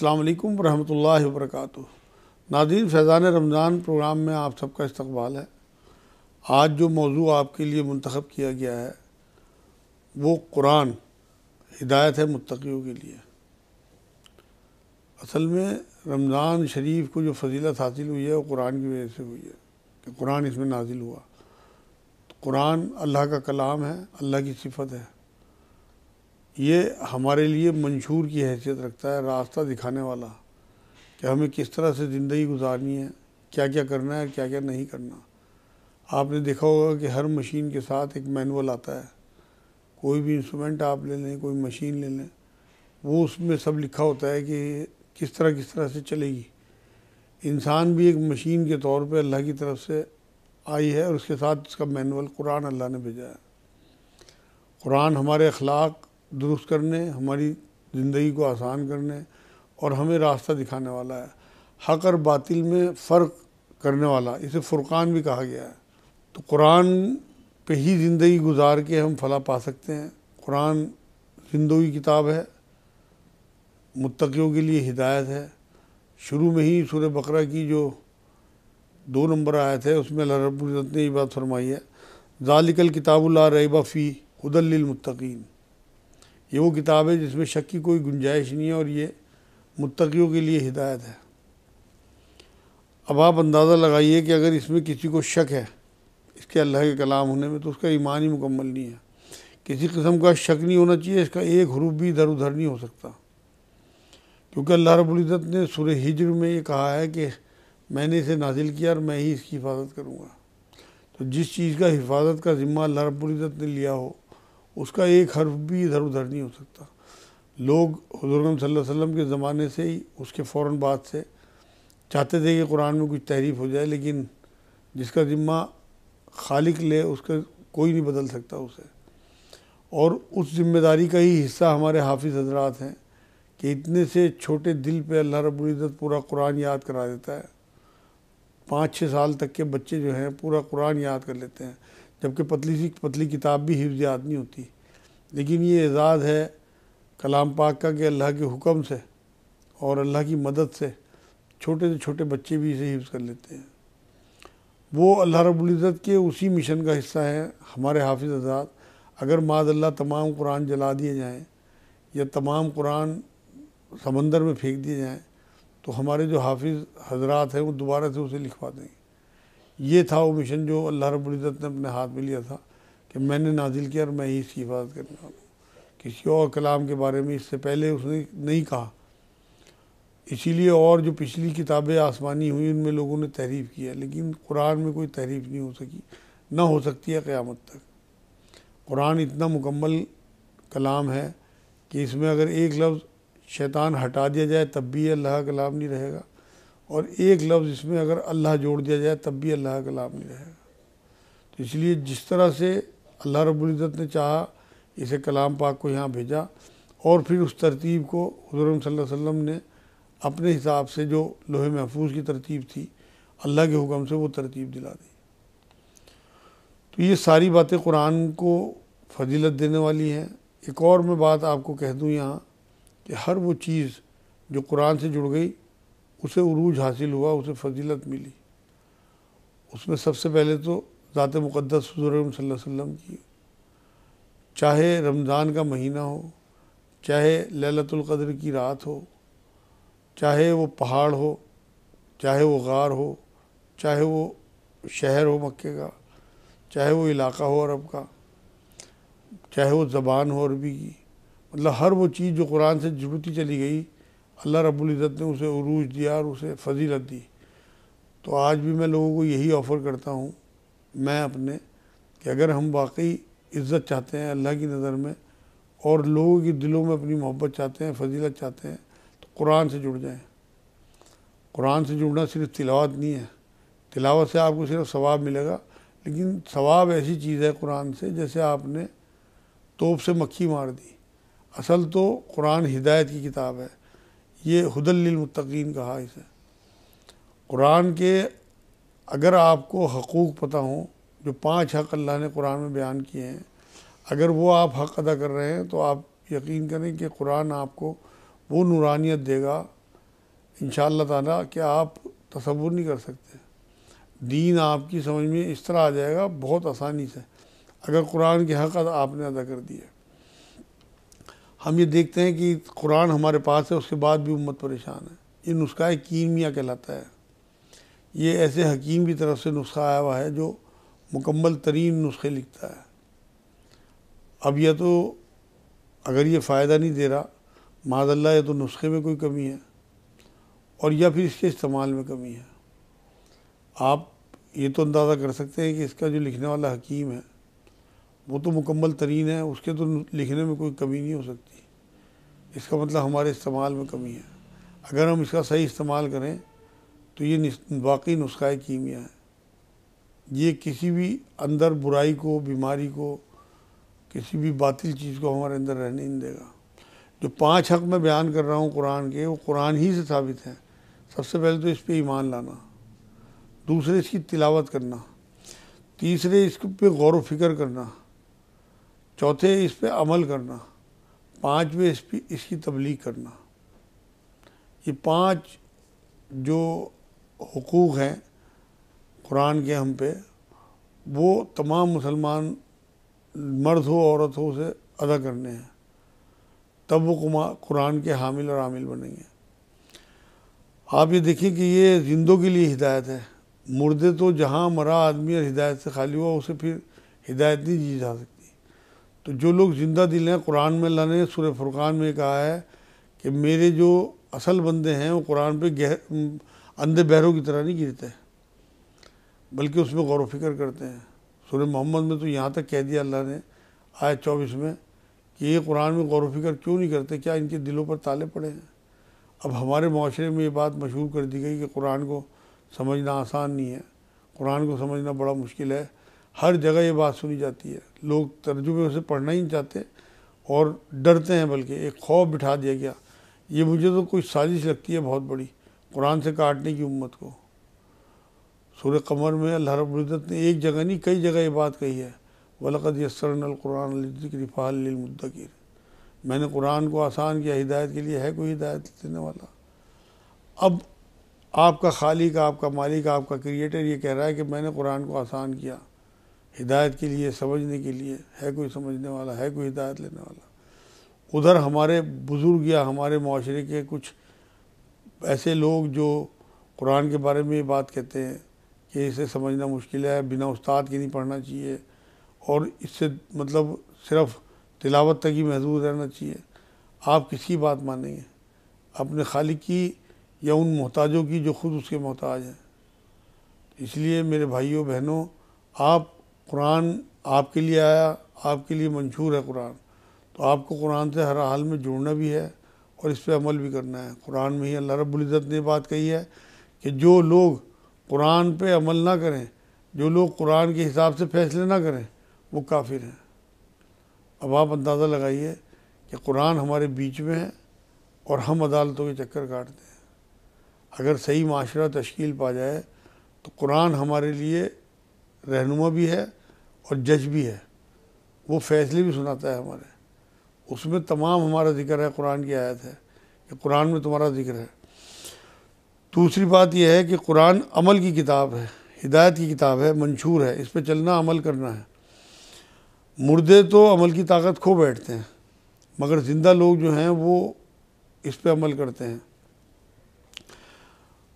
السلام علیکم ورحمۃ اللہ وبرکاتہ۔ ناظرین، فیضان رمضان پروگرام میں آپ سب کا استقبال ہے۔ آج جو موضوع آپ کے لیے منتخب کیا گیا ہے وہ قرآن ہدایت ہے متقیوں کے لیے۔ اصل میں رمضان شریف کو جو فضیلت حاصل ہوئی ہے وہ قرآن کی وجہ سے ہوئی ہے کہ قرآن اس میں نازل ہوا۔ قرآن اللہ کا کلام ہے، اللہ کی صفت ہے۔ یہ ہمارے لیے منشور کی حیثیت رکھتا ہے، راستہ دکھانے والا کہ ہمیں کس طرح سے زندگی گزارنی ہے، کیا کیا کرنا ہے، کیا کیا نہیں کرنا۔ آپ نے دیکھا ہوگا کہ ہر مشین کے ساتھ ایک مینول آتا ہے۔ کوئی بھی انسٹرومنٹ آپ لے لیں، کوئی مشین لے لیں، وہ اس میں سب لکھا ہوتا ہے کہ کس طرح سے چلے گی۔ انسان بھی ایک مشین کے طور پہ اللہ کی طرف سے آئی ہے اور اس کے ساتھ اس کا مینول قرآن اللہ نے بھیجا ہے۔ قرآن ہمارے اخلاق درست کرنے، ہماری زندگی کو آسان کرنے اور ہمیں راستہ دکھانے والا ہے۔ حق اور باطل میں فرق کرنے والا، اسے فرقان بھی کہا گیا ہے۔ تو قرآن پہ ہی زندگی گزار کے ہم فلاح پا سکتے ہیں۔ قرآن زندگی کتاب ہے، متقیوں کے لیے ہدایت ہے۔ شروع میں ہی سورہ بقرہ کی جو 2 نمبر آیت ہے اس میں اللہ رب العزت نے یہ بات فرمائی ہے، ذالک الکتاب لا ریب فیہ ھدی للمتقین۔ یہ وہ کتاب ہے جس میں شک کی کوئی گنجائش نہیں ہے اور یہ متقیوں کے لیے ہدایت ہے۔ اب آپ اندازہ لگائیے کہ اگر اس میں کسی کو شک ہے اس کے اللہ کے کلام ہونے میں تو اس کا ایمان ہی مکمل نہیں ہے۔ کسی قسم کا شک نہیں ہونا چاہیے، اس کا ایک حروف بھی ادھر ادھر نہیں ہو سکتا، کیونکہ اللہ رب العزت نے سورہ ہجر میں یہ کہا ہے کہ میں نے اسے نازل کیا اور میں ہی اس کی حفاظت کروں گا۔ تو جس چیز کا حفاظت کا ذمہ اللہ رب العزت نے لیا ہو اس کا ایک حرف بھی ادھر ادھر نہیں ہو سکتا۔ لوگ حضور صلی اللہ علیہ وسلم کے زمانے سے ہی اس کے فوراً بعد سے چاہتے تھے کہ قرآن میں کچھ تحریف ہو جائے، لیکن جس کا ذمہ خالق لے اس کا کوئی نہیں بدل سکتا اسے۔ اور اس ذمہ داری کا ہی حصہ ہمارے حافظ حضرات ہیں کہ اتنے سے چھوٹے دل پہ اللہ رب العزت پورا قرآن یاد کرا دیتا ہے۔ 5-6 سال تک کے بچے جو ہیں پورا قرآن یاد کر لیتے ہیں، جبکہ پتلی کتاب بھی حفظ یاد نہیں ہوتی۔ لیکن یہ اعزاز ہے کلام پاک کا کہ اللہ کے حکم سے اور اللہ کی مدد سے چھوٹے سے چھوٹے بچے بھی اسے حفظ کر لیتے ہیں۔ وہ اللہ رب العزت کے اسی مشن کا حصہ ہیں ہمارے حافظ حضرات۔ اگر معاذ اللہ تمام قرآن جلا دیے جائیں یا تمام قرآن سمندر میں پھینک دیے جائیں تو ہمارے جو حافظ حضرات ہیں وہ دوبارہ سے اسے لکھوا دیں گے۔ یہ تھا وہ مشن جو اللہ رب العزت نے اپنے ہاتھ میں لیا تھا کہ میں نے نازل کیا اور میں ہی اس کی حفاظت کرنے والا ہوں۔ کسی اور کلام کے بارے میں اس سے پہلے اس نے نہیں کہا، اسی لیے اور جو پچھلی کتابیں آسمانی ہوئی ان میں لوگوں نے تحریف کی ہے، لیکن قرآن میں کوئی تحریف نہیں ہو سکی، نہ ہو سکتی ہے قیامت تک۔ قرآن اتنا مکمل کلام ہے کہ اس میں اگر ایک لفظ شیطان ہٹا دیا جائے تب بھی اللہ کا کلام نہیں رہے گا، اور ایک لفظ اس میں اگر اللہ جوڑ دیا جائے تب بھی اللہ کا کلام نہیں رہے گا۔ تو اس لیے جس طرح سے اللہ رب العزت نے چاہا اسے کلام پاک کو یہاں بھیجا، اور پھر اس ترتیب کو حضور صلی اللہ علیہ وسلم نے اپنے حساب سے جو لوح محفوظ کی ترتیب تھی اللہ کے حکم سے وہ ترتیب دلا دی۔ تو یہ ساری باتیں قرآن کو فضیلت دینے والی ہیں۔ ایک اور میں بات آپ کو کہہ دوں یہاں کہ ہر وہ چیز جو قرآن سے جڑ گئی اسے عروج حاصل ہوا، اسے فضیلت ملی۔ اس میں سب سے پہلے تو ذات مقدس حضور صلی اللہ علیہ وسلم کی، چاہے رمضان کا مہینہ ہو، چاہے لیلۃ القدر کی رات ہو، چاہے وہ پہاڑ ہو، چاہے وہ غار ہو، چاہے وہ شہر ہو مکے کا، چاہے وہ علاقہ ہو عرب کا، چاہے وہ زبان ہو عربی کی، مطلب ہر وہ چیز جو قرآن سے جڑتی چلی گئی اللہ رب العزت نے اسے عروج دیا اور اسے فضیلت دی۔ تو آج بھی میں لوگوں کو یہی آفر کرتا ہوں، میں اپنے، کہ اگر ہم واقعی عزت چاہتے ہیں اللہ کی نظر میں اور لوگوں کی دلوں میں اپنی محبت چاہتے ہیں، فضیلت چاہتے ہیں، تو قرآن سے جڑ جائیں۔ قرآن سے جڑنا صرف تلاوت نہیں ہے، تلاوت سے آپ کو صرف ثواب ملے گا، لیکن ثواب ایسی چیز ہے قرآن سے جیسے آپ نے توپ سے مکھی مار دی۔ اصل تو قرآن ہدایت کی کتاب ہے، یہ ھدی للمتقین کہا اسے۔ قرآن کے اگر آپ کو حقوق پتہ ہوں، جو 5 حق اللہ نے قرآن میں بیان کیے ہیں، اگر وہ آپ حق ادا کر رہے ہیں تو آپ یقین کریں کہ قرآن آپ کو وہ نورانیت دے گا انشاءاللہ تعالیٰ کہ آپ تصور نہیں کر سکتے، دین آپ کی سمجھ میں اس طرح آ جائے گا بہت آسانی سے، اگر قرآن کے حق آپ نے ادا کر دیے۔ ہم یہ دیکھتے ہیں کہ قرآن ہمارے پاس ہے، اس کے بعد بھی امت پریشان ہے۔ یہ نسخہ کیمیا کہلاتا ہے، یہ ایسے حکیم کی طرف سے نسخہ آیا ہوا ہے جو مکمل ترین نسخے لکھتا ہے۔ اب یہ تو اگر یہ فائدہ نہیں دے رہا، معاذ اللہ، یہ تو نسخے میں کوئی کمی ہے، اور یا پھر اس کے استعمال میں کمی ہے۔ آپ یہ تو اندازہ کر سکتے ہیں کہ اس کا جو لکھنے والا حکیم ہے وہ تو مکمل ترین ہے، اس کے تو لکھنے میں کوئی کمی نہیں ہو سکتی۔ اس کا مطلب ہمارے استعمال میں کمی ہے۔ اگر ہم اس کا صحیح استعمال کریں تو یہ واقعی نسخہ کیمیا ہے۔ یہ کسی بھی اندر برائی کو، بیماری کو، کسی بھی باطل چیز کو ہمارے اندر رہنے نہیں دے گا۔ جو 5 حق میں بیان کر رہا ہوں قرآن کے، وہ قرآن ہی سے ثابت ہیں۔ سب سے پہلے تو اس پہ ایمان لانا، دوسرے اس کی تلاوت کرنا، تیسرے اس پہ غور و فکر کرنا، چوتھے اس پہ عمل کرنا، پانچویں اس کی تبلیغ کرنا۔ یہ 5 جو حقوق ہیں قرآن کے ہم پہ، وہ تمام مسلمان مرد ہو عورت ہو اسے ادا کرنے ہیں، تب وہ قرآن کے حامل اور عامل بنیں گے۔ آپ یہ دیکھیں کہ یہ زندوں کے لیے ہدایت ہے، مردے تو جہاں مرا آدمی اور ہدایت سے خالی ہوا اسے پھر ہدایت نہیں دی جا سکتی۔ تو جو لوگ زندہ دل ہیں، قرآن میں اللہ نے سورہ فرقان میں کہا ہے کہ میرے جو اصل بندے ہیں وہ قرآن پہ اندھے بہروں کی طرح نہیں گرتے، بلکہ اس میں غور و فکر کرتے ہیں۔ سورہ محمد میں تو یہاں تک کہہ دیا اللہ نے آیت 24 میں کہ یہ قرآن میں غور و فکر کیوں نہیں کرتے، کیا ان کے دلوں پر تالے پڑے ہیں؟ اب ہمارے معاشرے میں یہ بات مشہور کر دی گئی کہ قرآن کو سمجھنا آسان نہیں ہے، قرآن کو سمجھنا بڑا مشکل ہے۔ ہر جگہ یہ بات سنی جاتی ہے، لوگ ترجمے سے پڑھنا ہی نہیں چاہتے اور ڈرتے ہیں، بلکہ ایک خوف بٹھا دیا گیا۔ یہ مجھے تو کوئی سازش لگتی ہے بہت بڑی، قرآن سے کاٹنے کی امت کو۔ سورہ قمر میں اللہ رب العزت نے ایک جگہ نہیں کئی جگہ یہ بات کہی ہے، وَلَقَدْ يَسَّرْنَا الْقُرْآنَ لِلذِّكْرِ فَهَلْ لِلْمُدَّكِرِ، میں نے قرآن کو آسان کیا، ہدایت کے لیے ہے کوئی ہدایت دینے والا؟ اب آپ کا خالق، آپ کا مالک، آپ کا کریٹر یہ کہہ رہا ہے کہ میں نے قرآن کو آسان کیا ہدایت کے لیے، سمجھنے کے لیے، ہے کوئی سمجھنے والا، ہے کوئی ہدایت لینے والا؟ ادھر ہمارے بزرگ یا ہمارے معاشرے کے کچھ ایسے لوگ جو قرآن کے بارے میں یہ بات کہتے ہیں کہ اسے سمجھنا مشکل ہے، بنا استاد کے نہیں پڑھنا چاہیے، اور اس سے مطلب صرف تلاوت تک ہی محدود رہنا چاہیے۔ آپ کس کی بات مانیں گے؟ اپنے خالق کی یا ان محتاجوں کی جو خود اس کے محتاج ہیں؟ اس لیے میرے بھائیوں بہنوں، قرآن آپ کے لیے آیا، آپ کے لیے منشور ہے قرآن، تو آپ کو قرآن سے ہر حال میں جڑنا بھی ہے اور اس پہ عمل بھی کرنا ہے۔ قرآن میں ہی اللہ رب العزت نے بات کہی ہے کہ جو لوگ قرآن پہ عمل نہ کریں، جو لوگ قرآن کے حساب سے فیصلے نہ کریں، وہ کافر ہیں۔ اب آپ اندازہ لگائیے کہ قرآن ہمارے بیچ میں ہے اور ہم عدالتوں کے چکر کاٹتے ہیں۔ اگر صحیح معاشرہ تشکیل پا جائے تو قرآن ہمارے لیے رہنما بھی ہے اور جج بھی ہے، وہ فیصلے بھی سناتا ہے ہمارے، اس میں تمام ہمارا ذکر ہے، قرآن کی آیت ہے کہ قرآن میں تمہارا ذکر ہے۔ دوسری بات یہ ہے کہ قرآن عمل کی کتاب ہے، ہدایت کی کتاب ہے، منشور ہے، اس پہ چلنا، عمل کرنا ہے۔ مردے تو عمل کی طاقت کھو بیٹھتے ہیں، مگر زندہ لوگ جو ہیں وہ اس پہ عمل کرتے ہیں۔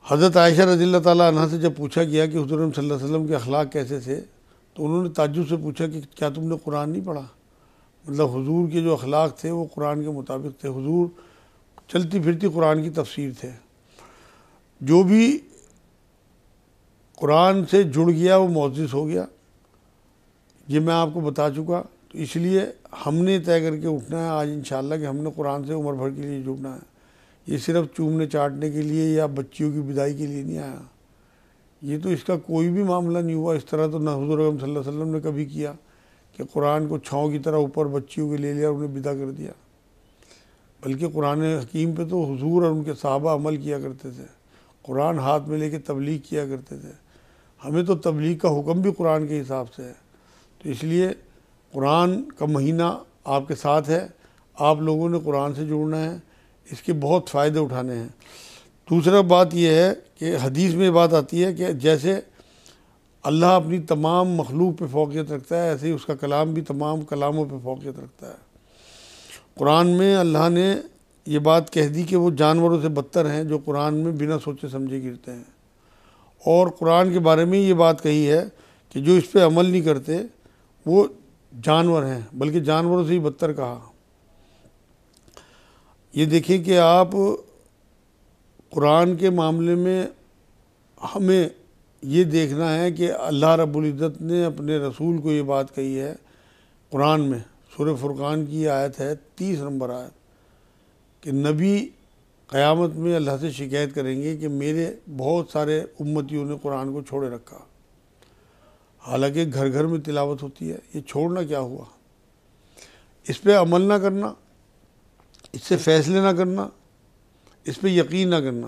حضرت عائشہ رضی اللہ تعالیٰ عنہ سے جب پوچھا گیا کہ حضور صلی اللہ علیہ وسلم کے اخلاق کیسے تھے، تو انہوں نے تعجب سے پوچھا کہ کیا تم نے قرآن نہیں پڑھا؟ مطلب حضور کے جو اخلاق تھے وہ قرآن کے مطابق تھے، حضور چلتی پھرتی قرآن کی تفسیر تھے۔ جو بھی قرآن سے جڑ گیا وہ معزز ہو گیا، یہ میں آپ کو بتا چکا۔ تو اس لیے ہم نے طے کر کے اٹھنا ہے آج انشاءاللہ کہ ہم نے قرآن سے عمر بھر کے لیے جڑنا ہے۔ یہ صرف چومنے چاٹنے کے لیے یا بچیوں کی بدائی کے لیے نہیں آیا، یہ تو اس کا کوئی بھی معاملہ نہیں ہوا۔ اس طرح تو نہ حضور اکرم صلی اللہ علیہ وسلم نے کبھی کیا کہ قرآن کو چھاؤں کی طرح اوپر بچیوں کے لے لیا اور انہیں بدا کر دیا، بلکہ قرآن حکیم پہ تو حضور اور ان کے صحابہ عمل کیا کرتے تھے، قرآن ہاتھ میں لے کے تبلیغ کیا کرتے تھے۔ ہمیں تو تبلیغ کا حکم بھی قرآن کے حساب سے ہے۔ تو اس لیے قرآن کا مہینہ آپ کے ساتھ ہے، آپ لوگوں نے قرآن سے جڑنا ہے، اس کے بہت فائدے اٹھانے ہیں۔ دوسرا بات یہ ہے کہ حدیث میں یہ بات آتی ہے کہ جیسے اللہ اپنی تمام مخلوق پہ فوقیت رکھتا ہے، ایسے ہی اس کا کلام بھی تمام کلاموں پہ فوقیت رکھتا ہے۔ قرآن میں اللہ نے یہ بات کہہ دی کہ وہ جانوروں سے بدتر ہیں جو قرآن میں بنا سوچے سمجھے گرتے ہیں، اور قرآن کے بارے میں یہ بات کہی ہے کہ جو اس پہ عمل نہیں کرتے وہ جانور ہیں، بلکہ جانوروں سے ہی بدتر کہا۔ یہ دیکھیں کہ آپ قرآن کے معاملے میں ہمیں یہ دیکھنا ہے کہ اللہ رب العزت نے اپنے رسول کو یہ بات کہی ہے قرآن میں، سورہ فرقان کی آیت ہے 30 نمبر آیت، کہ نبی قیامت میں اللہ سے شکایت کریں گے کہ میرے بہت سارے امتیوں نے قرآن کو چھوڑے رکھا، حالانکہ گھر گھر میں تلاوت ہوتی ہے، یہ چھوڑنا کیا ہوا؟ اس پہ عمل نہ کرنا، اس سے فیصلے نہ کرنا، اس پہ یقین نہ کرنا،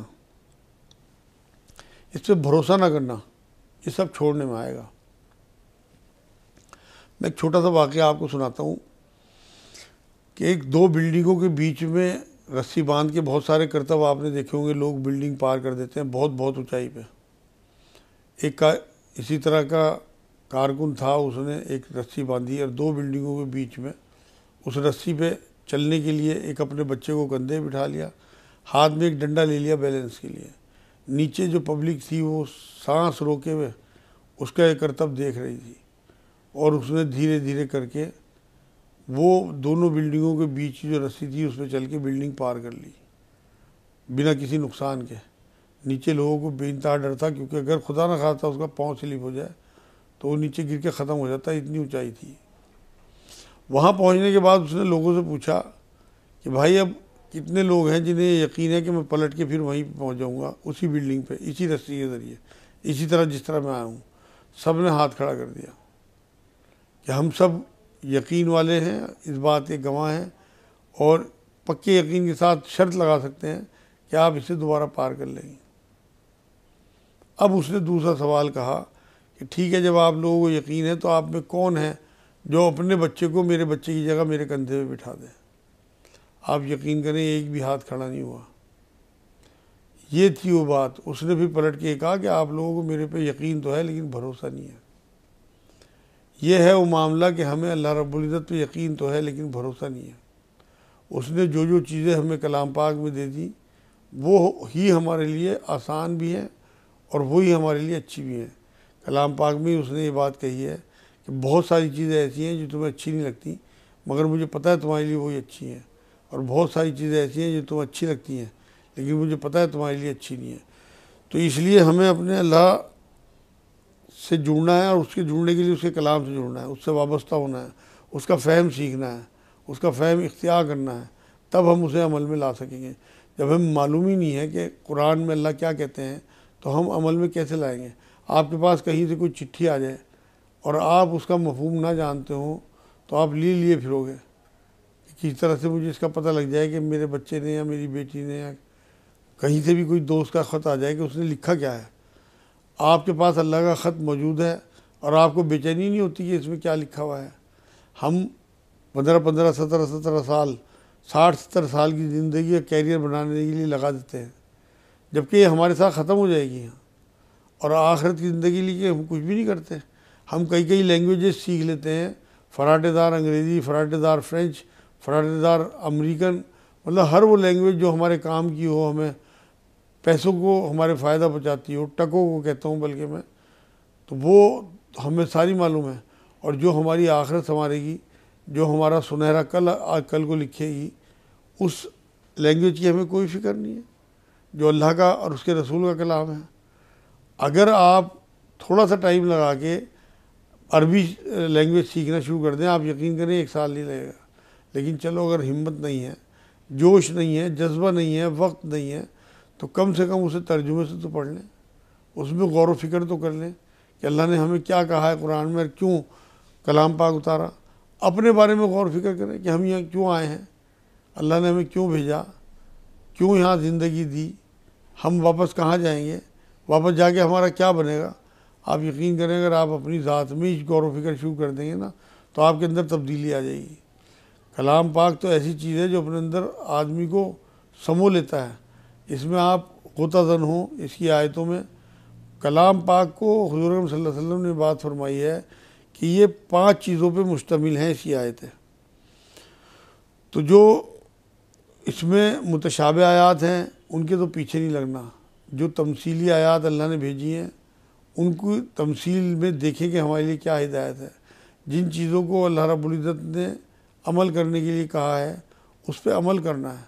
اس پہ بھروسہ نہ کرنا، یہ سب چھوڑنے میں آئے گا۔ میں ایک چھوٹا سا واقعہ آپ کو سناتا ہوں کہ ایک دو بلڈنگوں کے بیچ میں رسی باندھ کے، بہت سارے کرتب آپ نے دیکھے ہوں گے، لوگ بلڈنگ پار کر دیتے ہیں بہت بہت اونچائی پہ۔ ایک کا اسی طرح کا کارکن تھا، اس نے ایک رسی باندھی اور دو بلڈنگوں کے بیچ میں اس رسی پہ چلنے کے لیے ایک اپنے بچے کو کندھے بٹھا لیا، ہاتھ میں ایک ڈنڈا لے لیا بیلنس کے لیے۔ نیچے جو پبلک تھی وہ سانس روکے ہوئے اس کا ایک کرتب دیکھ رہی تھی، اور اس نے دھیرے دھیرے کر کے وہ دونوں بلڈنگوں کے بیچ جو رسی تھی اس پہ چل کے بلڈنگ پار کر لی بنا کسی نقصان کے۔ نیچے لوگوں کو بے انتہا ڈر تھا، کیونکہ اگر خدا نہ خواستہ اس کا پاؤں سلپ ہو جائے تو وہ نیچے گر کے ختم ہو جاتا ہے، اتنی اونچائی تھی۔ وہاں پہنچنے کے بعد اس نے لوگوں سے پوچھا کہ بھائی اب کتنے لوگ ہیں جنہیں یہ یقین ہے کہ میں پلٹ کے پھر وہیں پہنچ جاؤں گا اسی بلڈنگ پہ، اسی رسی کے ذریعے، اسی طرح جس طرح میں آیا ہوں؟ سب نے ہاتھ کھڑا کر دیا کہ ہم سب یقین والے ہیں، اس بات کے گواہ ہیں، اور پکے یقین کے ساتھ شرط لگا سکتے ہیں کہ آپ اسے دوبارہ پار کر لیں گے۔ اب اس نے دوسرا سوال کہا کہ ٹھیک ہے، جب آپ لوگوں کو یقین ہے تو آپ میں کون ہے جو اپنے بچے کو میرے بچے کی جگہ میرے کندھے پہ بٹھا دے؟ آپ یقین کریں ایک بھی ہاتھ کھڑا نہیں ہوا۔ یہ تھی وہ بات۔ اس نے پھر پلٹ کے کہا کہ آپ لوگوں کو میرے پہ یقین تو ہے لیکن بھروسہ نہیں ہے۔ یہ ہے وہ معاملہ کہ ہمیں اللہ رب العزت پہ یقین تو ہے لیکن بھروسہ نہیں ہے۔ اس نے جو جو چیزیں ہمیں کلام پاک میں دے دی وہ ہی ہمارے لیے آسان بھی ہیں اور وہی ہمارے لیے اچھی بھی ہیں۔ کلام پاک میں اس نے یہ بات کہی ہے کہ بہت ساری چیزیں ایسی ہیں جو تمہیں اچھی نہیں لگتی، مگر مجھے پتہ ہے تمہارے لیے وہی اچھی ہیں، اور بہت ساری چیزیں ایسی ہیں جو تمہیں اچھی لگتی ہیں لیکن مجھے پتہ ہے تمہارے لیے اچھی نہیں ہیں۔ تو اس لیے ہمیں اپنے اللہ سے جڑنا ہے، اور اس کے جڑنے کے لیے اس کے کلام سے جڑنا ہے، اس سے وابستہ ہونا ہے، اس کا فہم سیکھنا ہے، اس کا فہم اختیار کرنا ہے، تب ہم اسے عمل میں لا سکیں گے۔ جب ہمیں معلوم ہی نہیں ہے کہ قرآن میں اللہ کیا کہتے ہیں تو ہم عمل میں کیسے لائیں گے؟ آپ کے پاس کہیں سے کوئی چٹھی آ جائے اور آپ اس کا مفہوم نہ جانتے ہوں تو آپ لیے پھرو گے کہ کس طرح سے مجھے اس کا پتہ لگ جائے کہ میرے بچے نے یا میری بیٹی نے یا کہیں سے بھی کوئی دوست کا خط آ جائے کہ اس نے لکھا کیا ہے۔ آپ کے پاس اللہ کا خط موجود ہے اور آپ کو بے چینی نہیں ہوتی کہ اس میں کیا لکھا ہوا ہے۔ ہم 15 17 سال 60 70 سال کی زندگی یا کیریئر بنانے کے لیے لگا دیتے ہیں، جبکہ یہ ہمارے ساتھ ختم ہو جائے گی، اور آخرت کی زندگی لیے ہم کچھ بھی نہیں کرتے۔ ہم کئی لینگویجز سیکھ لیتے ہیں، فراٹے دار انگریزی، فراٹے دار فرینچ، فراٹے دار امریکن، مطلب ہر وہ لینگویج جو ہمارے کام کی ہو، ہمیں پیسوں کو ہمارے فائدہ پہنچاتی ہو، ٹکوں کو کہتا ہوں بلکہ میں، تو وہ ہمیں ساری معلوم ہے، اور جو ہماری آخرت سنوارے گی، جو ہمارا سنہرا کل کو لکھے گی، اس لینگویج کی ہمیں کوئی فکر نہیں ہے جو اللہ کا اور اس کے رسول کا کلام ہے۔ اگر آپ تھوڑا سا ٹائم لگا کے عربی لینگویج سیکھنا شروع کر دیں، آپ یقین کریں 1 سال نہیں لگے گا، لیکن چلو اگر ہمت نہیں ہے، جوش نہیں ہے، جذبہ نہیں ہے، وقت نہیں ہے، تو کم سے کم اسے ترجمے سے تو پڑھ لیں، اس میں غور و فکر تو کر لیں کہ اللہ نے ہمیں کیا کہا ہے قرآن میں اور کیوں کلام پاک اتارا۔ اپنے بارے میں غور و فکر کریں کہ ہم یہاں کیوں آئے ہیں، اللہ نے ہمیں کیوں بھیجا، کیوں یہاں زندگی دی، ہم واپس کہاں جائیں گے، واپس جا کے ہمارا کیا بنے گا۔ آپ یقین کریں اگر آپ اپنی ذات میں ہی غور و فکر شروع کر دیں گے نا تو آپ کے اندر تبدیلی آ جائے گی۔ کلام پاک تو ایسی چیز ہے جو اپنے اندر آدمی کو سمو لیتا ہے۔ اس میں آپ غوطہ زن ہوں اس کی آیتوں میں۔ کلام پاک کو حضور اکرم صلی اللہ علیہ وسلم نے بات فرمائی ہے کہ یہ 5 چیزوں پہ مشتمل ہیں اس کی آیتیں۔ تو جو اس میں متشابہ آیات ہیں ان کے تو پیچھے نہیں لگنا، جو تمثیلی آیات اللہ نے بھیجی ہیں ان کو تمثیل میں دیکھیں کہ ہمارے لیے کیا ہدایت ہے۔ جن چیزوں کو اللہ رب العزت نے عمل کرنے کے لیے کہا ہے اس پہ عمل کرنا ہے،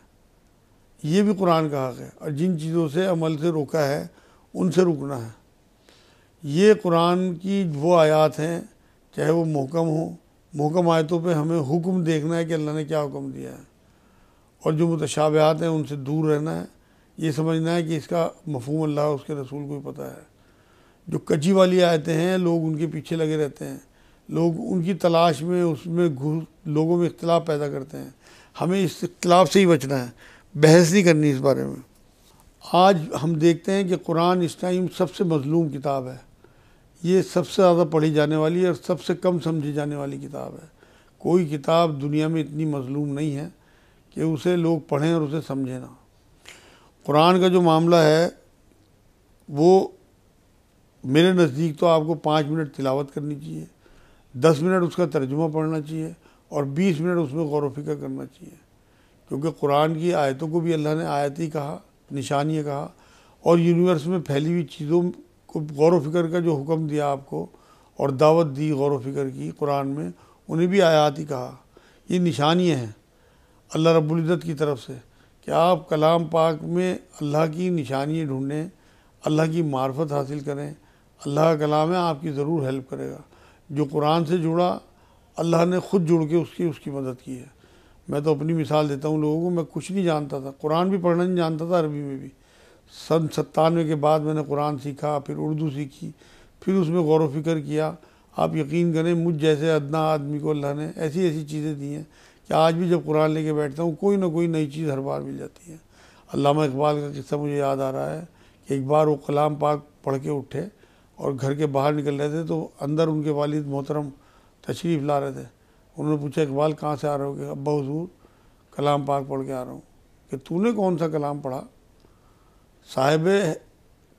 یہ بھی قرآن کا حق ہے، اور جن چیزوں سے عمل سے روکا ہے ان سے رکنا ہے۔ یہ قرآن کی وہ آیات ہیں، چاہے وہ محکم ہوں، محکم آیتوں پہ ہمیں حکم دیکھنا ہے کہ اللہ نے کیا حکم دیا ہے، اور جو متشابہات ہیں ان سے دور رہنا ہے، یہ سمجھنا ہے کہ اس کا مفہوم اللہ اور اس کے رسول کو ہی پتہ ہے۔ جو کچی والی آیتیں ہیں لوگ ان کے پیچھے لگے رہتے ہیں، لوگ ان کی تلاش میں اس میں لوگوں میں اختلاف پیدا کرتے ہیں۔ ہمیں اس اختلاف سے ہی بچنا ہے، بحث نہیں کرنی اس بارے میں۔ آج ہم دیکھتے ہیں کہ قرآن اس ٹائم سب سے مظلوم کتاب ہے، یہ سب سے زیادہ پڑھی جانے والی اور سب سے کم سمجھی جانے والی کتاب ہے۔ کوئی کتاب دنیا میں اتنی مظلوم نہیں ہے کہ اسے لوگ پڑھیں اور اسے سمجھیں نہ۔ قرآن کا جو معاملہ ہے وہ میرے نزدیک تو آپ کو 5 منٹ تلاوت کرنی چاہیے، 10 منٹ اس کا ترجمہ پڑھنا چاہیے، اور 20 منٹ اس میں غور و فکر کرنا چاہیے، کیونکہ قرآن کی آیتوں کو بھی اللہ نے آیت ہی کہا، نشانی کہا، اور یونیورس میں پھیلی ہوئی چیزوں کو غور و فکر کا جو حکم دیا آپ کو اور دعوت دی غور و فکر کی قرآن میں، انہیں بھی آیات ہی کہا۔ یہ نشانیاں ہیں اللہ رب العزت کی طرف سے کہ آپ کلام پاک میں اللہ کی نشانیاں ڈھونڈیں، اللہ کی معرفت حاصل کریں۔ اللہ کا کلام ہے، آپ کی ضرور ہیلپ کرے گا۔ جو قرآن سے جڑا اللہ نے خود جڑ کے اس کی مدد کی ہے۔ میں تو اپنی مثال دیتا ہوں لوگوں کو، میں کچھ نہیں جانتا تھا، قرآن بھی پڑھنا نہیں جانتا تھا، عربی میں بھی۔ 97 کے بعد میں نے قرآن سیکھا، پھر اردو سیکھی، پھر اس میں غور و فکر کیا۔ آپ یقین کریں مجھ جیسے ادنا آدمی کو اللہ نے ایسی ایسی چیزیں دی ہیں کہ آج بھی جب قرآن لے کے بیٹھتا ہوں کوئی نہ کوئی نئی چیز ہر بار مل جاتی ہے۔ علامہ اقبال کا قصہ مجھے یاد آ رہا ہے کہ ایک بار وہ کلام پاک پڑھ کے اٹھے اور گھر کے باہر نکل رہے تھے، تو اندر ان کے والد محترم تشریف لا رہے تھے۔ انہوں نے پوچھا اقبال کہاں سے آ رہے ہو؟ کہ ابا حضور کلام پاک پڑھ کے آ رہا ہوں۔ کہ تو نے کون سا کلام پڑھا؟ صاحب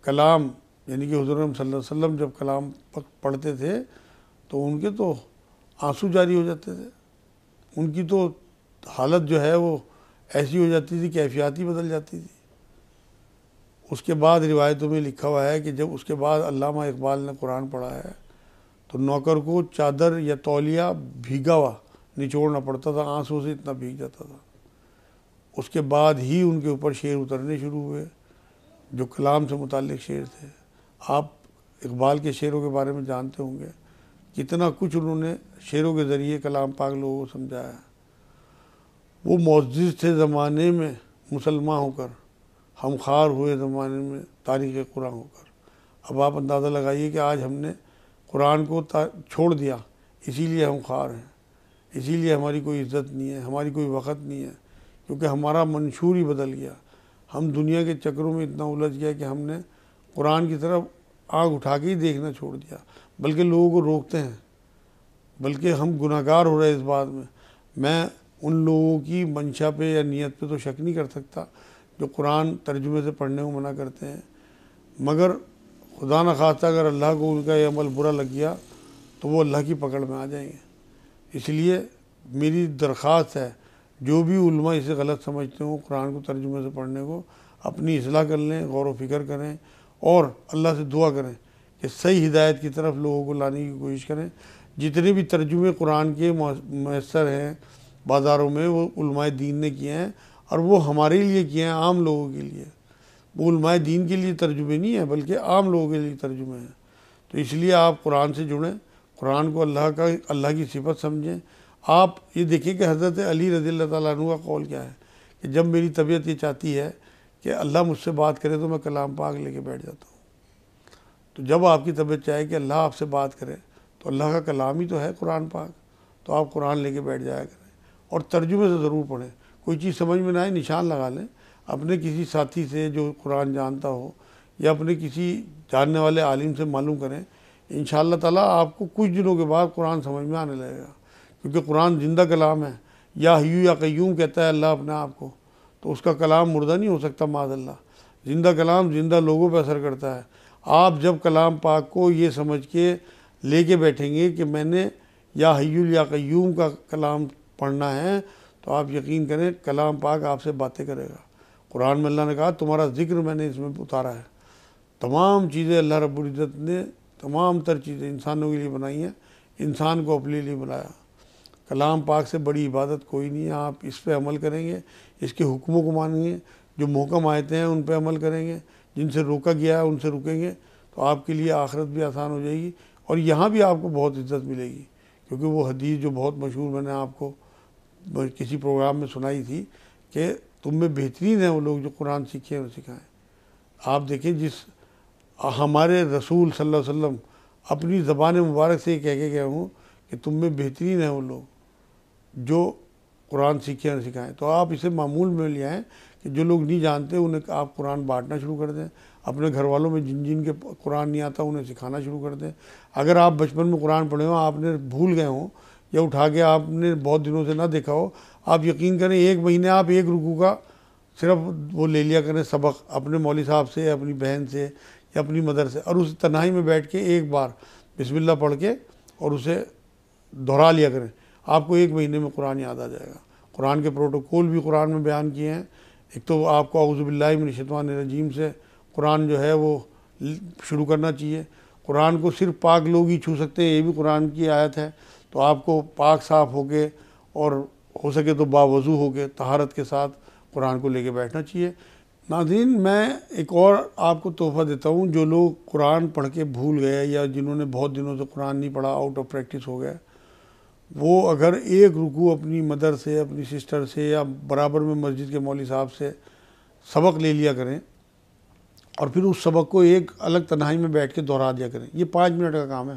کلام یعنی کہ حضور صلی اللہ علیہ وسلم جب کلام پڑھتے تھے تو ان کے تو آنسو جاری ہو جاتے تھے، ان کی تو حالت جو ہے وہ ایسی ہو جاتی تھی، کیفیات ہی بدل جاتی تھی۔ اس کے بعد روایتوں میں لکھا ہوا ہے کہ جب اس کے بعد علامہ اقبال نے قرآن پڑھا ہے تو نوکر کو چادر یا تولیہ بھیگا ہوا نچوڑنا پڑتا تھا، آنسوں سے اتنا بھیگ جاتا تھا۔ اس کے بعد ہی ان کے اوپر شعر اترنے شروع ہوئے جو کلام سے متعلق شعر تھے۔ آپ اقبال کے شعروں کے بارے میں جانتے ہوں گے، کتنا کچھ انہوں نے شعروں کے ذریعے کلام پاک لوگوں کو سمجھایا۔ وہ معزز تھے زمانے میں مسلمان ہو کر، ہم خوار ہوئے زمانے میں تاریخ قرآن ہو کر۔ اب آپ اندازہ لگائیے کہ آج ہم نے قرآن کو چھوڑ دیا، اسی لیے ہم خوار ہیں، اسی لیے ہماری کوئی عزت نہیں ہے، ہماری کوئی وقت نہیں ہے، کیونکہ ہمارا منشور ہی بدل گیا۔ ہم دنیا کے چکروں میں اتنا الجھ گیا کہ ہم نے قرآن کی طرف آنکھ اٹھا کے ہی دیکھنا چھوڑ دیا، بلکہ لوگوں کو روکتے ہیں، بلکہ ہم گناہ گار ہو رہے اس بات میں۔ میں ان لوگوں کی منشا پہ یا نیت پہ تو شک نہیں کر سکتا جو قرآن ترجمے سے پڑھنے کو منع کرتے ہیں، مگر خدا نخواستہ اگر اللہ کو ان کا یہ عمل برا لگ گیا تو وہ اللہ کی پکڑ میں آ جائیں گے۔ اس لیے میری درخواست ہے جو بھی علماء اسے غلط سمجھتے ہوں قرآن کو ترجمے سے پڑھنے کو، اپنی اصلاح کر لیں، غور و فکر کریں اور اللہ سے دعا کریں کہ صحیح ہدایت کی طرف لوگوں کو لانے کی کوشش کریں۔ جتنے بھی ترجمے قرآن کے میسر ہیں بازاروں میں وہ علماء دین نے کیے ہیں، اور وہ ہمارے لیے کیے ہیں، عام لوگوں کے لیے۔ وہ علماء دین کے لیے ترجمے نہیں ہیں بلکہ عام لوگوں کے لیے ترجمے ہیں۔ تو اس لیے آپ قرآن سے جڑیں، قرآن کو اللہ کی صفت سمجھیں۔ آپ یہ دیکھیں کہ حضرت علی رضی اللہ تعالیٰ عنہ کا قول کیا ہے کہ جب میری طبیعت یہ چاہتی ہے کہ اللہ مجھ سے بات کرے تو میں کلام پاک لے کے بیٹھ جاتا ہوں۔ تو جب آپ کی طبیعت چاہے کہ اللہ آپ سے بات کرے تو اللہ کا کلام ہی تو ہے قرآن پاک، تو آپ قرآن لے کے بیٹھ جایا کریں اور ترجمے سے ضرور پڑھیں۔ کوئی چیز سمجھ میں نہ آئے نشان لگا لیں، اپنے کسی ساتھی سے جو قرآن جانتا ہو یا اپنے کسی جاننے والے عالم سے معلوم کریں، انشاءاللہ تعالیٰ آپ کو کچھ دنوں کے بعد قرآن سمجھ میں آنے لگے گا، کیونکہ قرآن زندہ کلام ہے۔ یا حیو یا قیوم کہتا ہے اللہ اپنے آپ کو، تو اس کا کلام مردہ نہیں ہو سکتا معاذ اللہ۔ زندہ کلام زندہ لوگوں پہ اثر کرتا ہے۔ آپ جب کلام پاک کو یہ سمجھ کے لے کے بیٹھیں گے کہ میں نے یا حی یا قیوم کا کلام پڑھنا ہے، تو آپ یقین کریں کلام پاک آپ سے باتیں کرے گا۔ قرآن میں اللہ نے کہا تمہارا ذکر میں نے اس میں اتارا ہے۔ تمام چیزیں اللہ رب العزت نے تمام تر چیزیں انسانوں کے لیے بنائی ہیں، انسان کو اپنے لیے بنایا۔ کلام پاک سے بڑی عبادت کوئی نہیں ہے۔ آپ اس پہ عمل کریں گے، اس کے حکموں کو مانیں گے، جو محکم آیتیں ہیں ان پہ عمل کریں گے، جن سے روکا گیا ہے ان سے رکیں گے، تو آپ کے لیے آخرت بھی آسان ہو جائے گی، اور یہاں بھی آپ کو بہت عزت ملے گی۔ کیونکہ وہ حدیث جو بہت مشہور میں نے آپ کو کسی پروگرام میں سنائی تھی کہ تم میں بہترین ہیں وہ لوگ جو قرآن سیکھیں اور سکھائیں۔ آپ دیکھیں جس ہمارے رسول صلی اللہ علیہ وسلم اپنی زبان مبارک سے یہ کہہ کے گئے ہوں کہ تم میں بہترین ہیں وہ لوگ جو قرآن سیکھیں اور سکھائیں، تو آپ اسے معمول میں لے آئیں کہ جو لوگ نہیں جانتے انہیں آپ قرآن بانٹنا شروع کر دیں، اپنے گھر والوں میں جن جن کے قرآن نہیں آتا انہیں سکھانا شروع کر دیں۔ اگر آپ بچپن میں قرآن پڑھے ہوں، آپ نے بھول گئے ہوں یا اٹھا کے آپ نے بہت دنوں سے نہ دیکھا ہو، آپ یقین کریں ایک مہینے آپ ایک رکوع کا صرف وہ لے لیا کریں سبق اپنے مولوی صاحب سے، اپنی بہن سے یا اپنی مدر سے، اور اس تنہائی میں بیٹھ کے ایک بار بسم اللہ پڑھ کے اور اسے دہرا لیا کریں، آپ کو ایک مہینے میں قرآن یاد آ جائے گا۔ قرآن کے پروٹوکول بھی قرآن میں بیان کیے ہیں۔ ایک تو آپ کو اعوذ باللہ من الشیطان الرجیم سے قرآن جو ہے وہ شروع کرنا چاہیے۔ قرآن کو صرف پاک لوگ ہی چھو سکتے ہیں، یہ بھی قرآن کی آیت ہے، تو آپ کو پاک صاف ہو کے اور ہو سکے تو باوضو ہو کے طہارت کے ساتھ قرآن کو لے کے بیٹھنا چاہیے۔ ناظرین، میں ایک اور آپ کو تحفہ دیتا ہوں، جو لوگ قرآن پڑھ کے بھول گئے یا جنہوں نے بہت دنوں سے قرآن نہیں پڑھا، آؤٹ آف پریکٹس ہو گئے، وہ اگر ایک رکوع اپنی مدر سے، اپنی سسٹر سے یا برابر میں مسجد کے مولوی صاحب سے سبق لے لیا کریں اور پھر اس سبق کو ایک الگ تنہائی میں بیٹھ کے دہرا دیا کریں۔ یہ 5 منٹ کا کام ہے۔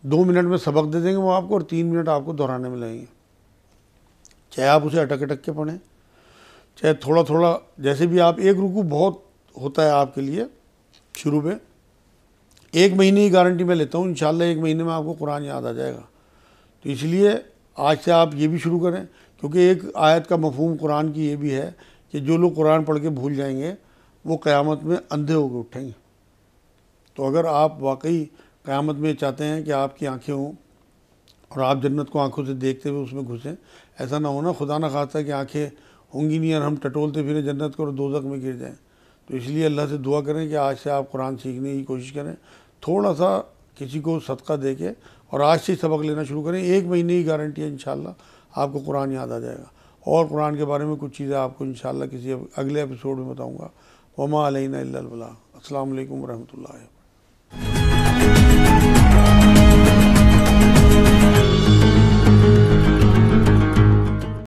2 منٹ میں سبق دے دیں گے وہ آپ کو، اور 3 منٹ آپ کو دہرانے میں لگیں گے۔ چاہے آپ اسے اٹک اٹک کے پڑھیں، چاہے تھوڑا تھوڑا، جیسے بھی آپ ایک رکوع بہت ہوتا ہے آپ کے لیے شروع میں۔ 1 مہینے کی گارنٹی میں لیتا ہوں، انشاءاللہ 1 مہینے میں آپ کو قرآن یاد آ جائے گا۔ تو اس لیے آج سے آپ یہ بھی شروع کریں، کیونکہ ایک آیت کا مفہوم قرآن کی یہ بھی ہے کہ جو لوگ قرآن پڑھ کے بھول جائیں گے وہ قیامت میں اندھے ہو کے اٹھیں گے۔ تو اگر آپ واقعی قیامت میں چاہتے ہیں کہ آپ کی آنکھیں ہوں اور آپ جنت کو آنکھوں سے دیکھتے ہوئے اس میں گھسیں، ایسا نہ ہونا خدا نہ خواستہ کہ آنکھیں ہوں گی نہیں اور ہم ٹٹولتے پھریں جنت کو اور دوزخ میں گر جائیں۔ تو اس لیے اللہ سے دعا کریں کہ آج سے آپ قرآن سیکھنے کی کوشش کریں، تھوڑا سا کسی کو صدقہ دے کے، اور آج سے سبق لینا شروع کریں۔ 1 مہینے کی گارنٹی ہے، انشاءاللہ آپ کو قرآن یاد آ جائے گا۔ اور قرآن کے بارے میں کچھ چیزیں آپ کو انشاءاللہ کسی اگلے ایپیسوڈ میں بتاؤں گا۔ وما علینا الا البلاغ۔ السلام علیکم ورحمۃ اللہ۔